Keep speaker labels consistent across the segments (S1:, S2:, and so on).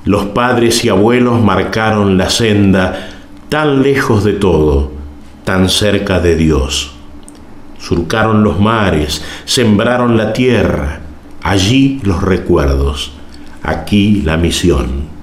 S1: Los padres y abuelos marcaron la senda, tan lejos de todo, tan cerca de Dios. Surcaron los mares, sembraron la tierra, allí los recuerdos, aquí la misión.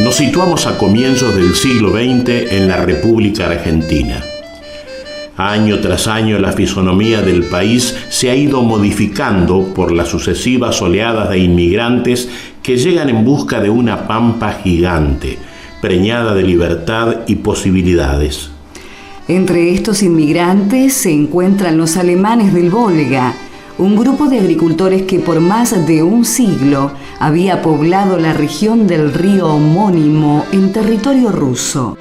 S1: Nos situamos a comienzos del siglo XX en la República Argentina. Año tras año la fisonomía del país se ha ido modificando por las sucesivas oleadas de inmigrantes que llegan en busca de una pampa gigante, preñada de libertad y posibilidades.
S2: Entre estos inmigrantes se encuentran los alemanes del Volga, un grupo de agricultores que por más de un siglo había poblado la región del río homónimo en territorio ruso.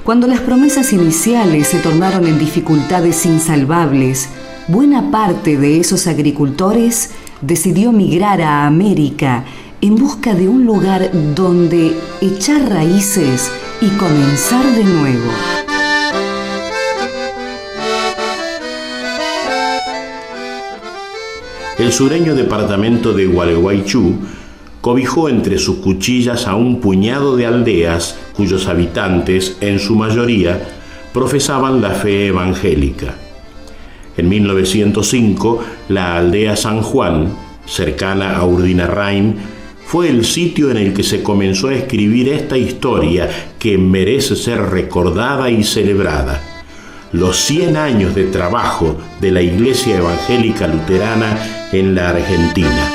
S2: Cuando las promesas iniciales se tornaron en dificultades insalvables, buena parte de esos agricultores decidió migrar a América en busca de un lugar donde echar raíces y comenzar de nuevo.
S1: El sureño departamento de Gualeguaychú cobijó entre sus cuchillas a un puñado de aldeas cuyos habitantes, en su mayoría, profesaban la fe evangélica. En 1905, la aldea San Juan, cercana a Urdinarrain, fue el sitio en el que se comenzó a escribir esta historia que merece ser recordada y celebrada. Los 100 años de trabajo de la Iglesia Evangélica Luterana en la Argentina.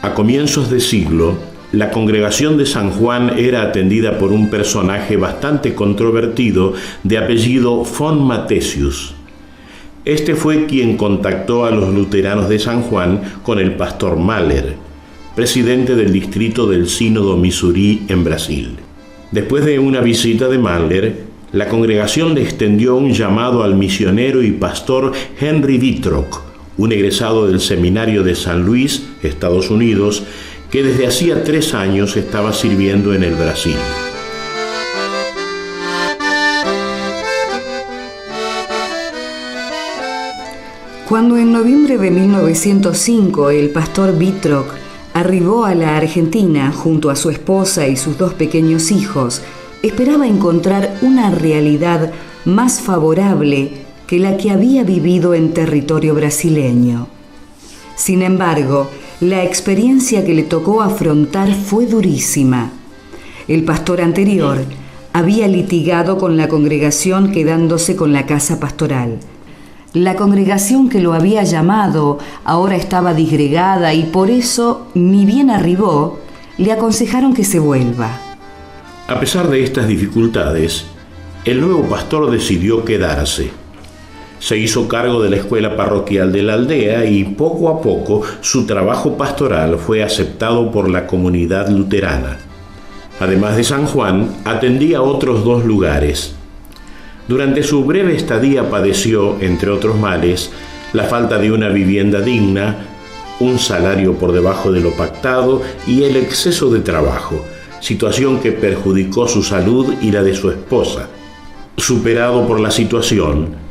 S1: A comienzos de siglo, la congregación de San Juan era atendida por un personaje bastante controvertido de apellido von Mathesius. Este fue quien contactó a los luteranos de San Juan con el pastor Mahler, presidente del distrito del Sínodo Missouri en Brasil. Después de una visita de Mahler, la congregación le extendió un llamado al misionero y pastor Henry Wittrock, un egresado del seminario de San Luis, Estados Unidos, que desde hacía 3 años estaba sirviendo en el Brasil.
S2: Cuando en noviembre de 1905 el pastor Wittrock arribó a la Argentina junto a su esposa y sus 2 pequeños hijos, esperaba encontrar una realidad más favorable que la que había vivido en territorio brasileño. Sin embargo, la experiencia que le tocó afrontar fue durísima. El pastor anterior había litigado con la congregación quedándose con la casa pastoral. La congregación que lo había llamado ahora estaba disgregada y por eso, ni bien arribó, le aconsejaron que se vuelva.
S1: A pesar de estas dificultades, el nuevo pastor decidió quedarse. Se hizo cargo de la escuela parroquial de la aldea y poco a poco su trabajo pastoral fue aceptado por la comunidad luterana. Además de San Juan, atendía otros 2 lugares. Durante su breve estadía padeció, entre otros males, la falta de una vivienda digna, un salario por debajo de lo pactado y el exceso de trabajo, situación que perjudicó su salud y la de su esposa. Superado por la situación,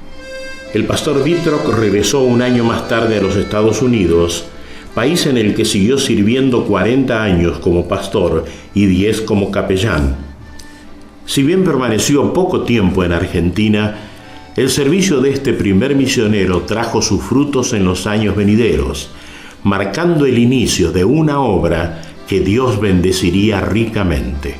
S1: el pastor Wittrock regresó un año más tarde a los Estados Unidos, país en el que siguió sirviendo 40 años como pastor y 10 como capellán. Si bien permaneció poco tiempo en Argentina, el servicio de este primer misionero trajo sus frutos en los años venideros, marcando el inicio de una obra que Dios bendeciría ricamente.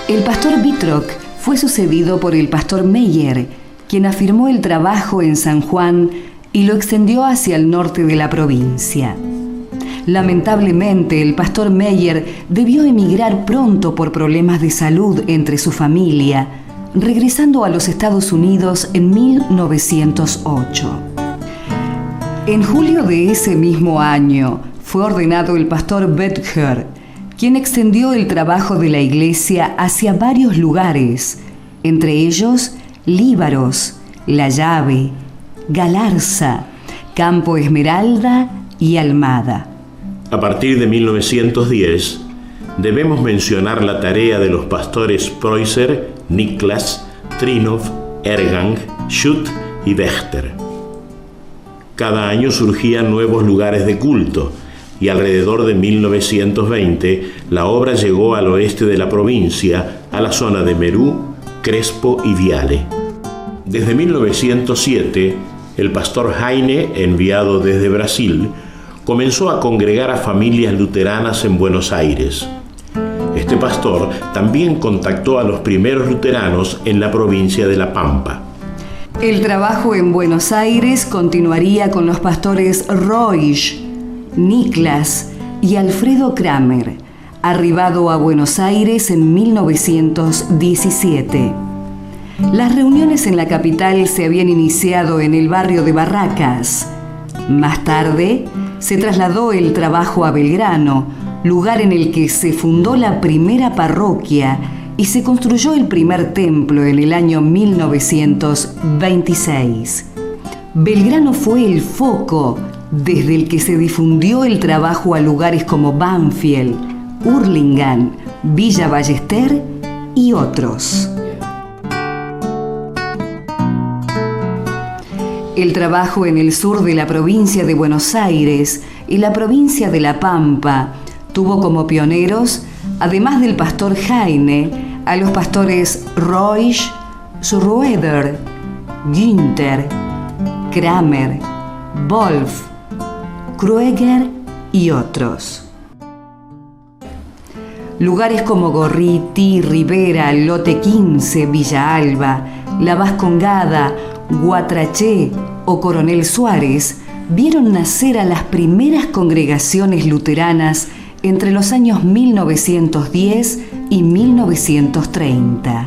S2: El pastor Vitroc fue sucedido por el pastor Meyer, quien afirmó el trabajo en San Juan y lo extendió hacia el norte de la provincia. Lamentablemente, el pastor Meyer debió emigrar pronto por problemas de salud entre su familia, regresando a los Estados Unidos en 1908. En julio de ese mismo año fue ordenado el pastor Betger, quien extendió el trabajo de la iglesia hacia varios lugares, entre ellos Líbaros, La Llave, Galarza, Campo Esmeralda y Almada.
S1: A partir de 1910, debemos mencionar la tarea de los pastores Preußer, Niklas, Trinov, Ergang, Schutt y Wächter. Cada año surgían nuevos lugares de culto, y alrededor de 1920 la obra llegó al oeste de la provincia, a la zona de Merú, Crespo y Viale. Desde 1907, el pastor Heine, enviado desde Brasil, comenzó a congregar a familias luteranas en Buenos Aires. Este pastor también contactó a los primeros luteranos en la provincia de La Pampa.
S2: El trabajo en Buenos Aires continuaría con los pastores Reusch, Niklas y Alfredo Kramer, arribado a Buenos Aires en 1917. Las reuniones en la capital se habían iniciado en el barrio de Barracas. Más tarde, se trasladó el trabajo a Belgrano, lugar en el que se fundó la primera parroquia y se construyó el primer templo en el año 1926. Belgrano fue el foco desde el que se difundió el trabajo a lugares como Banfield, Hurlingham, Villa Ballester y otros. El trabajo en el sur de la provincia de Buenos Aires y la provincia de La Pampa tuvo como pioneros, además del pastor Heine, a los pastores Reusch, Schroeder, Günther, Kramer, Wolf, Krueger y otros. Lugares como Gorriti, Rivera, Lote 15, Villa Alba, La Vascongada, Guatraché o Coronel Suárez vieron nacer a las primeras congregaciones luteranas entre los años 1910 y 1930.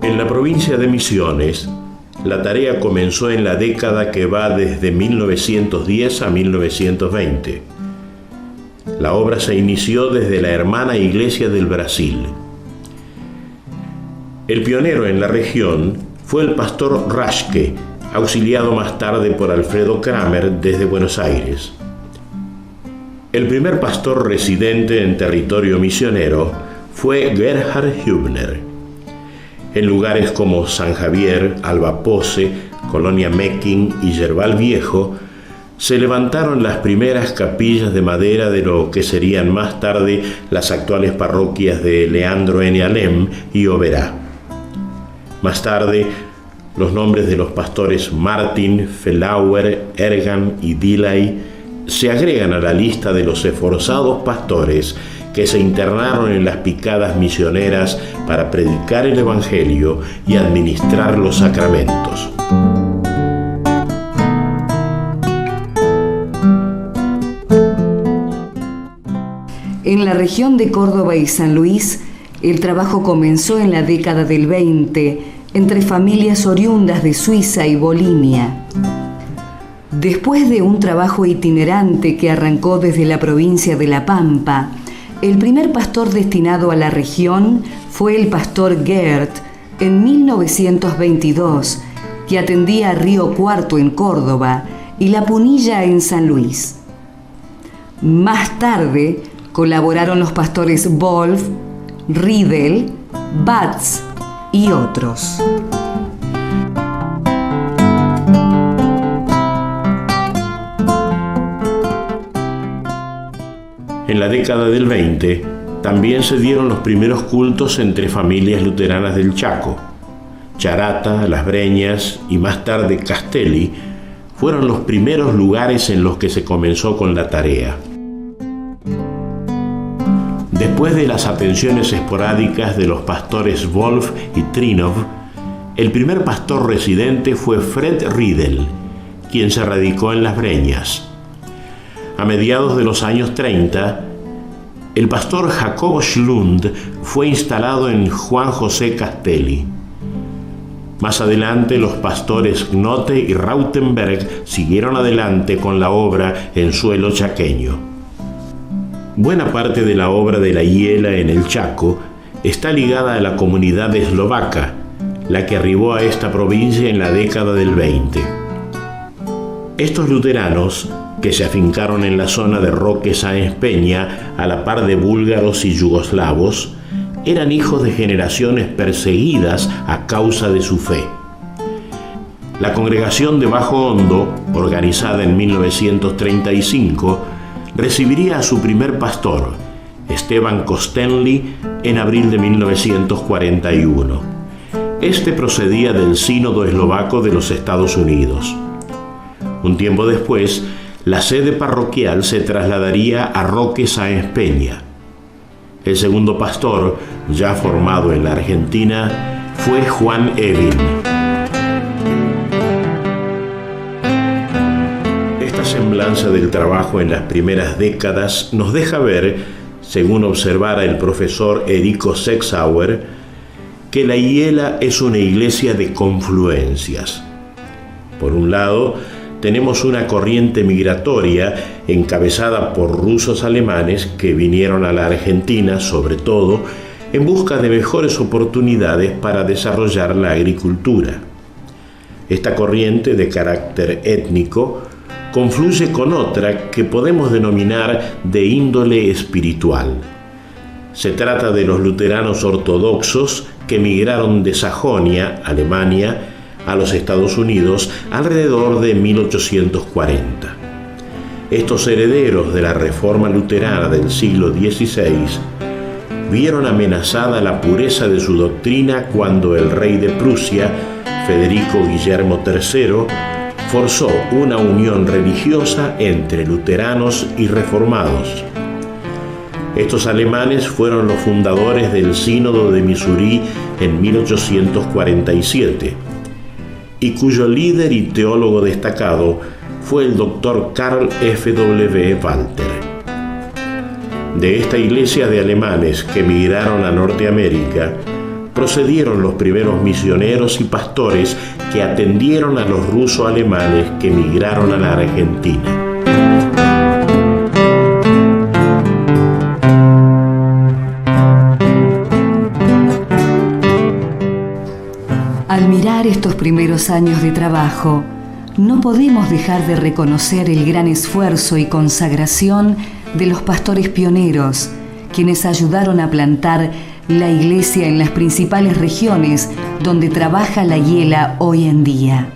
S1: En la provincia de Misiones, la tarea comenzó en la década que va desde 1910 a 1920. La obra se inició desde la Hermana Iglesia del Brasil. El pionero en la región fue el pastor Raschke, auxiliado más tarde por Alfredo Kramer desde Buenos Aires. El primer pastor residente en territorio misionero fue Gerhard Hübner. En lugares como San Javier, Albapoce, Colonia Mecking y Yerbal Viejo, se levantaron las primeras capillas de madera de lo que serían más tarde las actuales parroquias de Leandro N. Alem y Oberá. Más tarde, los nombres de los pastores Martin, Felauer, Ergan y Dilay se agregan a la lista de los esforzados pastores que se internaron en las picadas misioneras para predicar el Evangelio y administrar los sacramentos.
S2: En la región de Córdoba y San Luis, el trabajo comenzó en la década del 20 entre familias oriundas de Suiza y Bolinia. Después de un trabajo itinerante que arrancó desde la provincia de La Pampa, el primer pastor destinado a la región fue el pastor Gert en 1922, que atendía a Río Cuarto en Córdoba y La Punilla en San Luis. Más tarde colaboraron los pastores Wolf, Riedel, Batz y otros.
S1: En la década del 20 también se dieron los primeros cultos entre familias luteranas del Chaco. Charata, Las Breñas y más tarde Castelli fueron los primeros lugares en los que se comenzó con la tarea. Después de las atenciones esporádicas de los pastores Wolf y Trinov, el primer pastor residente fue Fred Riedel, quien se radicó en Las Breñas. A mediados de los años 30, el pastor Jacobo Schlund fue instalado en Juan José Castelli. Más adelante, los pastores Gnote y Rautenberg siguieron adelante con la obra en suelo chaqueño. Buena parte de la obra de la Hiela en el Chaco está ligada a la comunidad eslovaca, la que arribó a esta provincia en la década del 20. Estos luteranos, que se afincaron en la zona de Roque Sáenz Peña a la par de búlgaros y yugoslavos, eran hijos de generaciones perseguidas a causa de su fe. La congregación de Bajo Hondo, organizada en 1935, recibiría a su primer pastor, Esteban Kostenli, en abril de 1941. Este procedía del Sínodo Eslovaco de los Estados Unidos. Un tiempo después, la sede parroquial se trasladaría a Roque Sáenz Peña. El segundo pastor, ya formado en la Argentina, fue Juan Evin. Esta semblanza del trabajo en las primeras décadas nos deja ver, según observara el profesor Erico Sexauer, que la Hiela es una iglesia de confluencias. Por un lado, tenemos una corriente migratoria encabezada por rusos alemanes que vinieron a la Argentina, sobre todo, en busca de mejores oportunidades para desarrollar la agricultura. Esta corriente de carácter étnico confluye con otra que podemos denominar de índole espiritual. Se trata de los luteranos ortodoxos que migraron de Sajonia, Alemania, a los Estados Unidos alrededor de 1840. Estos herederos de la Reforma luterana del siglo XVI vieron amenazada la pureza de su doctrina cuando el rey de Prusia, Federico Guillermo III, forzó una unión religiosa entre luteranos y reformados. Estos alemanes fueron los fundadores del Sínodo de Missouri en 1847, y cuyo líder y teólogo destacado fue el doctor Karl F.W. Walter. De esta iglesia de alemanes que migraron a Norteamérica, procedieron los primeros misioneros y pastores que atendieron a los ruso-alemanes que migraron a la Argentina.
S2: Al mirar estos primeros años de trabajo, no podemos dejar de reconocer el gran esfuerzo y consagración de los pastores pioneros, quienes ayudaron a plantar la iglesia en las principales regiones donde trabaja la Hiela hoy en día.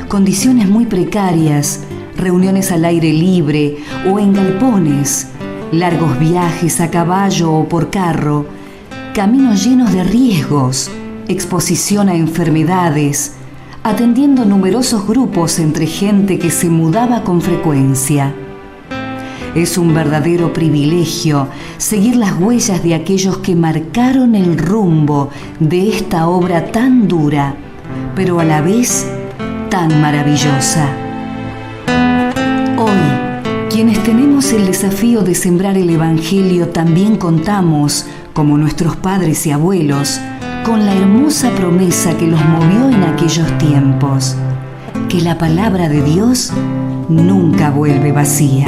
S2: Condiciones muy precarias, reuniones al aire libre o en galpones, largos viajes a caballo o por carro, caminos llenos de riesgos, exposición a enfermedades, atendiendo numerosos grupos entre gente que se mudaba con frecuencia. Es un verdadero privilegio seguir las huellas de aquellos que marcaron el rumbo de esta obra tan dura, pero a la vez tan maravillosa. Hoy, quienes tenemos el desafío de sembrar el Evangelio, también contamos, como nuestros padres y abuelos, con la hermosa promesa que los movió en aquellos tiempos, que la palabra de Dios nunca vuelve vacía.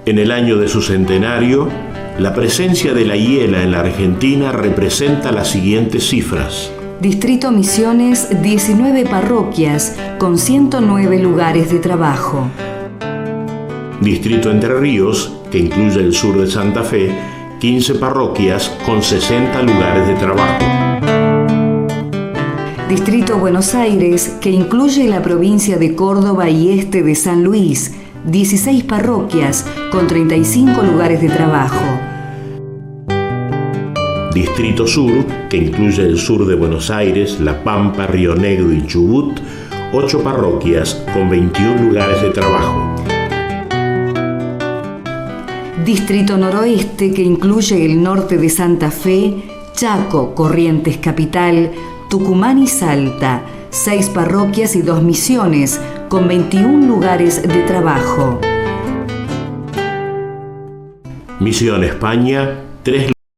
S1: En el año de su centenario, la presencia de la Hiela en la Argentina representa las siguientes cifras.
S2: Distrito Misiones, 19 parroquias con 109 lugares de trabajo.
S1: Distrito Entre Ríos, que incluye el sur de Santa Fe, 15 parroquias con 60 lugares de trabajo.
S2: Distrito Buenos Aires, que incluye la provincia de Córdoba y este de San Luis, 16 parroquias con 35 lugares de trabajo.
S1: Distrito Sur, que incluye el sur de Buenos Aires, La Pampa, Río Negro y Chubut, 8 parroquias con 21 lugares de trabajo.
S2: Distrito Noroeste, que incluye el norte de Santa Fe, Chaco, Corrientes Capital, Tucumán y Salta, 6 parroquias y 2 misiones, con 21 lugares de trabajo.
S1: Misión España, 3